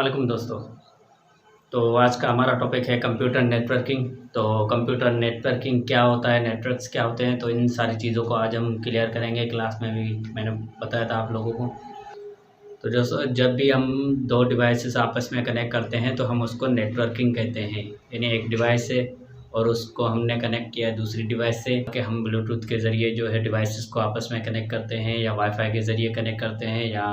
वालेकुम दोस्तों। तो आज का हमारा टॉपिक है कंप्यूटर नेटवर्किंग। तो कंप्यूटर नेटवर्किंग क्या होता है, नेटवर्क्स क्या होते हैं, तो इन सारी चीज़ों को आज हम क्लियर करेंगे। क्लास में भी मैंने बताया था आप लोगों को। तो जब भी हम दो डिवाइसेस आपस में कनेक्ट करते हैं तो हम उसको नेटवर्किंग कहते हैं। यानी एक डिवाइस से और उसको हमने कनेक्ट किया दूसरी डिवाइस से कि हम ब्लूटूथ के ज़रिए जो है डिवाइसेस को आपस में कनेक्ट करते हैं, या वाईफाई के ज़रिए कनेक्ट करते हैं, या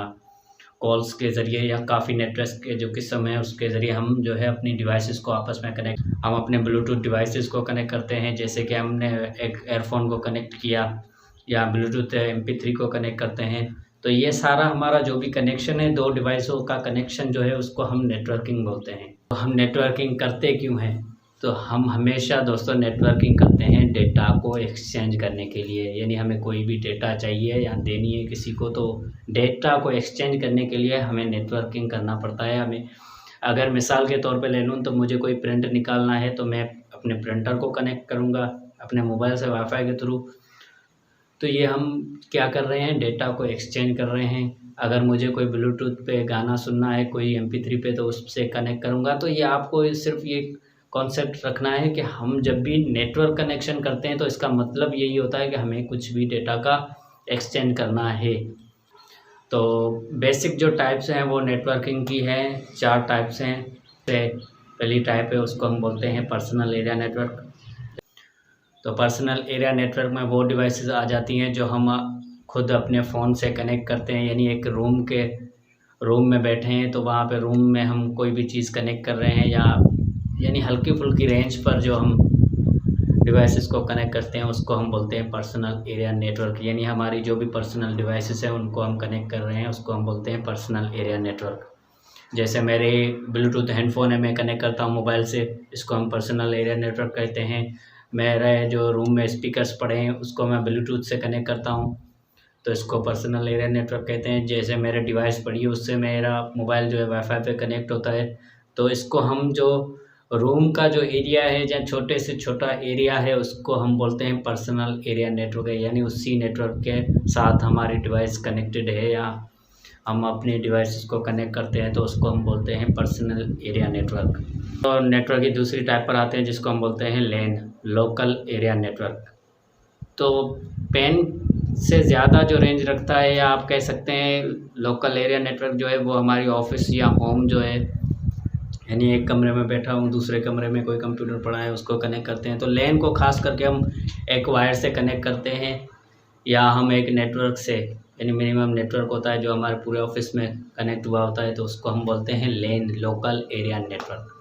कॉल्स के ज़रिए, या काफ़ी नेटवर्क के जो किस्म है उसके ज़रिए हम जो है अपनी डिवाइसेस को आपस में कनेक्ट, हम अपने ब्लूटूथ डिवाइसेस को कनेक्ट करते हैं। जैसे कि हमने एक एयरफोन को कनेक्ट किया या ब्लूटूथ MP3 को कनेक्ट करते हैं। तो ये सारा हमारा जो भी कनेक्शन है, दो डिवाइसों का कनेक्शन जो है उसको हम नेटवर्किंग बोलते हैं। तो हम नेटवर्किंग करते क्यों हैं? तो हम हमेशा दोस्तों नेटवर्किंग करते हैं डेटा को एक्सचेंज करने के लिए। यानी हमें कोई भी डेटा चाहिए या देनी है किसी को, तो डेटा को एक्सचेंज करने के लिए हमें नेटवर्किंग करना पड़ता है। हमें अगर मिसाल के तौर पे ले लूँ तो मुझे कोई प्रिंट निकालना है तो मैं अपने प्रिंटर को कनेक्ट करूँगा अपने मोबाइल से वाईफाई के थ्रू। तो ये हम क्या कर रहे हैं, डेटा को एक्सचेंज कर रहे हैं। अगर मुझे कोई ब्लूटूथ पे गाना सुनना है कोई MP3 पे, तो उससे कनेक्ट करूँगा। तो ये आपको सिर्फ ये कॉन्सेप्ट रखना है कि हम जब भी नेटवर्क कनेक्शन करते हैं तो इसका मतलब यही होता है कि हमें कुछ भी डेटा का एक्सचेंज करना है। तो बेसिक जो टाइप्स हैं वो नेटवर्किंग की है, 4 टाइप्स हैं। पहली टाइप है उसको हम बोलते हैं पर्सनल एरिया नेटवर्क। तो पर्सनल एरिया नेटवर्क में वो डिवाइसेस आ जाती हैं जो हम खुद अपने फ़ोन से कनेक्ट करते हैं। यानी एक रूम में बैठे हैं तो वहाँ पे रूम में हम कोई भी चीज़ कनेक्ट कर रहे हैं, या यानी हल्की फुल्की रेंज पर जो हम डिवाइसेस को कनेक्ट करते हैं उसको हम बोलते हैं पर्सनल एरिया नेटवर्क। यानी हमारी जो भी पर्सनल डिवाइसेस हैं उनको हम कनेक्ट कर रहे हैं उसको हम बोलते हैं पर्सनल एरिया नेटवर्क। जैसे मेरे ब्लूटूथ हेडफोन है, मैं कनेक्ट करता हूँ मोबाइल से, इसको हम पर्सनल एरिया नेटवर्क कहते हैं। मेरे जो रूम में स्पीकर्स पड़े हैं उसको मैं ब्लूटूथ से कनेक्ट करता हूँ तो इसको पर्सनल एरिया नेटवर्क कहते हैं। जैसे मेरे डिवाइस पड़ी है उससे मेरा मोबाइल जो है वाईफाई पे कनेक्ट होता है, तो इसको हम जो रूम का जो एरिया है या छोटे से छोटा एरिया है उसको हम बोलते हैं पर्सनल एरिया नेटवर्क है। यानी उसी नेटवर्क के साथ हमारी डिवाइस कनेक्टेड है या हम अपने डिवाइसेस को कनेक्ट करते हैं तो उसको हम बोलते हैं पर्सनल एरिया नेटवर्क। तो नेटवर्क की दूसरी टाइप पर आते हैं जिसको हम बोलते हैं लैन, लोकल एरिया नेटवर्क। तो पेन से ज़्यादा जो रेंज रखता है, या आप कह सकते हैं लोकल एरिया नेटवर्क जो है वो हमारी ऑफिस या होम जो है, यानी एक कमरे में बैठा हूँ दूसरे कमरे में कोई कंप्यूटर पड़ा है उसको कनेक्ट करते हैं। तो लैन को खास करके हम एक वायर से कनेक्ट करते हैं, या हम एक नेटवर्क से, यानी मिनिमम नेटवर्क होता है जो हमारे पूरे ऑफिस में कनेक्ट हुआ होता है, तो उसको हम बोलते हैं लैन, लोकल एरिया नेटवर्क।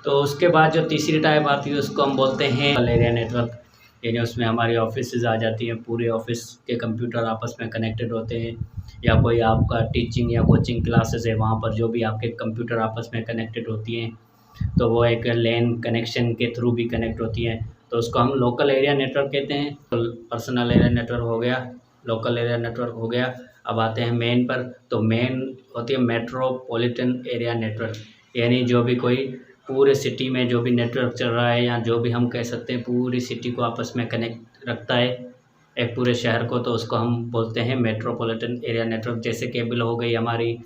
तो उसके बाद जो तीसरी टाइप आती है उसको हम बोलते हैं लोकल एरिया नेटवर्क। यानी उसमें हमारी ऑफिस आ जाती हैं, पूरे ऑफिस के कंप्यूटर आपस में कनेक्टेड होते हैं, या कोई आपका टीचिंग या कोचिंग क्लासेस है वहाँ पर जो भी आपके कंप्यूटर आपस में कनेक्टेड होती हैं तो वो एक लैन कनेक्शन के थ्रू भी कनेक्ट होती हैं, तो उसको हम लोकल एरिया नेटवर्क कहते हैं। तो पर्सनल एरिया नेटवर्क हो गया, लोकल एरिया नेटवर्क हो गया। अब आते हैं मेन पर। तो मेन होती है मेट्रोपॉलिटन एरिया नेटवर्क। यानी जो भी कोई पूरे सिटी में जो भी नेटवर्क चल रहा है, या जो भी हम कह सकते हैं पूरी सिटी को आपस में कनेक्ट रखता है, एक पूरे शहर को, तो उसको हम बोलते हैं मेट्रोपॉलिटन एरिया नेटवर्क। जैसे केबल हो गई हमारी,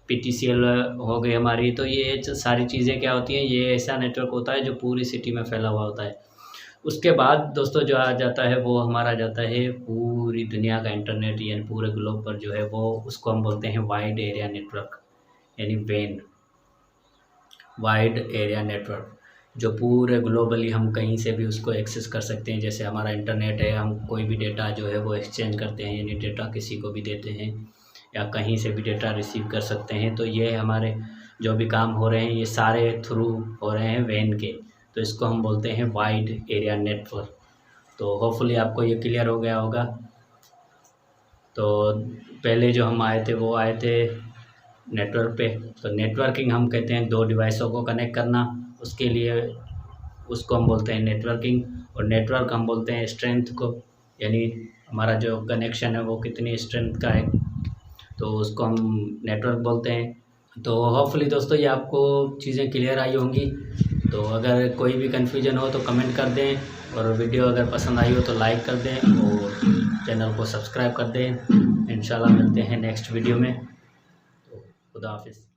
PTCL हो गई हमारी। तो ये सारी चीज़ें क्या होती हैं, ये ऐसा नेटवर्क होता है जो पूरी सिटी में फैला हुआ होता है। उसके बाद दोस्तों जो आ जाता है वो हमारा जाता है पूरी दुनिया का इंटरनेट, यानी पूरे ग्लोब पर जो है वो, उसको हम बोलते हैं वाइड एरिया नेटवर्क, यानी WAN, वाइड एरिया नेटवर्क, जो पूरे ग्लोबली हम कहीं से भी उसको एक्सेस कर सकते हैं। जैसे हमारा इंटरनेट है, हम कोई भी डेटा जो है वो एक्सचेंज करते हैं, यानी डेटा किसी को भी देते हैं या कहीं से भी डेटा रिसीव कर सकते हैं। तो ये हमारे जो भी काम हो रहे हैं ये सारे थ्रू हो रहे हैं WAN के, तो इसको हम बोलते हैं वाइड एरिया नेटवर्क। तो होपफुली आपको ये क्लियर हो गया होगा। तो पहले जो हम आए थे वो आए थे नेटवर्क पे। तो नेटवर्किंग हम कहते हैं दो डिवाइसों को कनेक्ट करना, उसके लिए उसको हम बोलते हैं नेटवर्किंग। और नेटवर्क हम बोलते हैं स्ट्रेंथ को, यानी हमारा जो कनेक्शन है वो कितनी स्ट्रेंथ का है, तो उसको हम नेटवर्क बोलते हैं। तो होपफुली दोस्तों ये आपको चीज़ें क्लियर आई होंगी। तो अगर कोई भी कन्फ्यूजन हो तो कमेंट कर दें, और वीडियो अगर पसंद आई हो तो लाइक कर दें और चैनल को सब्सक्राइब कर दें। इंशाल्लाह मिलते हैं नेक्स्ट वीडियो में। तो खुदा हाफिज़।